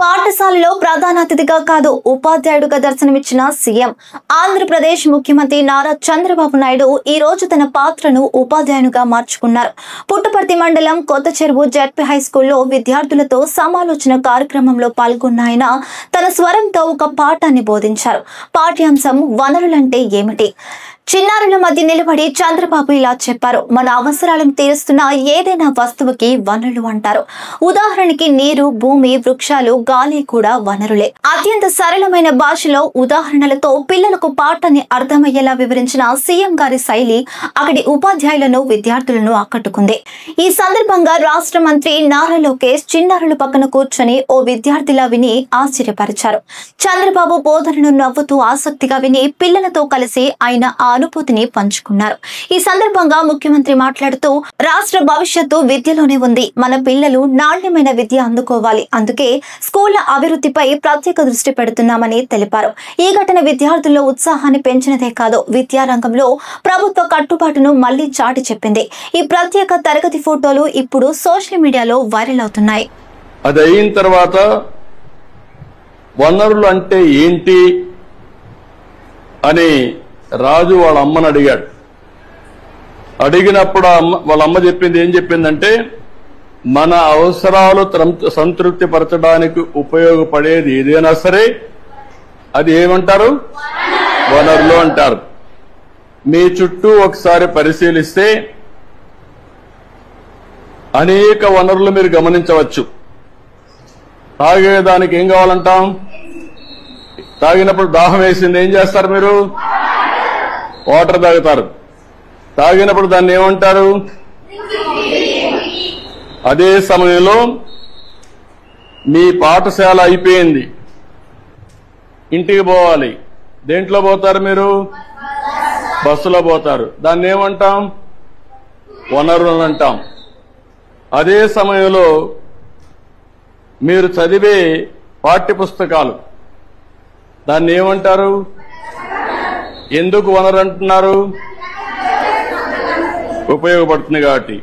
పాఠశాలలో ప్రధాన అతిథిగా కాదు ఉపాధ్యాయుడిగా దర్శనమిచ్చిన సీఎం ఆంధ్రప్రదేశ్ ముఖ్యమంత్రి నారా చంద్రబాబు నాయుడు ఈ రోజు తన పాత్రను ఉపాధ్యాయునిగా మార్చుకున్నారు. పుట్టపర్తి మండలం కొత్త చెరువు జెడ్పీ హై స్కూల్లో విద్యార్థులతో సమాలోచన కార్యక్రమంలో పాల్గొన్న ఆయన తన స్వరంతో ఒక పాఠాన్ని బోధించారు. పాఠ్యాంశం వనరులంటే ఏమిటి? చిన్నారుల మధ్య నిలబడి చంద్రబాబు ఇలా చెప్పారు. మన అవసరాలను తీరుస్తున్న ఏదైనా వస్తువుకి వనరులు అంటారు. ఉదాహరణకి నీరు, భూమి, వృక్షాలు, గాలి కూడా వనరులే. అత్యంత సరళమైన భాషలో ఉదాహరణలతో పిల్లలకు పాఠాన్ని అర్థమయ్యేలా వివరించిన సీఎం గారి శైలి అక్కడి ఉపాధ్యాయులను, విద్యార్థులను ఆకట్టుకుంది. ఈ సందర్భంగా రాష్ట్ర మంత్రి నారా లోకేష్ చిన్నారుల పక్కన కూర్చొని ఓ విద్యార్థిలా విని ఆశ్చర్యపరిచారు. చంద్రబాబు బోధనను నవ్వుతూ ఆసక్తిగా విని పిల్లలతో కలిసి ఆయన అనుభూతిని పంచుకున్నారు. ఈ సందర్భంగా ముఖ్యమంత్రి మాట్లాడుతూ రాష్ట్ర భవిష్యత్తు విద్యలోనే ఉంది. మన పిల్లలు నాణ్యమైన విద్య అందుకోవాలి. అందుకే స్కూళ్ల అభివృద్ధిపై ప్రత్యేక దృష్టి పెడుతున్నామని తెలిపారు. ఈ ఘటన విద్యార్థుల్లో ఉత్సాహాన్ని పెంచినదే కాదు, విద్యారంగంలో ప్రభుత్వ కట్టుబాటును మళ్లీ చాటి చెప్పింది. ఈ ప్రత్యేక తరగతి ఫోటోలు ఇప్పుడు సోషల్ మీడియాలో వైరల్ అవుతున్నాయి. అది అయిన తర్వాత వనరులు అంటే ఏంటి అని రాజు వాళ్ళ అమ్మని అడిగాడు. అడిగినప్పుడు వాళ్ళ అమ్మ చెప్పింది ఏం చెప్పిందంటే, మన అవసరాలు సంతృప్తి పరచడానికి ఉపయోగపడేది ఏదైనా సరే అది ఏమంటారు? వనరులు అంటారు. మీ చుట్టూ ఒకసారి పరిశీలిస్తే అనేక వనరులు మీరు గమనించవచ్చు. తాగేదానికి ఏం కావాలంటాం? తాగినప్పుడు దాహం వేసింది, ఏం చేస్తారు మీరు? వాటర్ తాగుతారు. తాగినప్పుడు దాన్ని ఏమంటారు? అదే సమయంలో మీ పాఠశాల అయిపోయింది, ఇంటికి పోవాలి. దేంట్లో పోతారు మీరు? బస్సులో పోతారు. దాన్ని ఏమంటాం? వనరులు అంటాం. అదే సమయంలో మీరు చదివే పాఠ్య పుస్తకాలు, దాన్ని ఏమంటారు? ఎందుకు వనరు అంటున్నారు? ఉపయోగపడుతుంది కాబట్టి.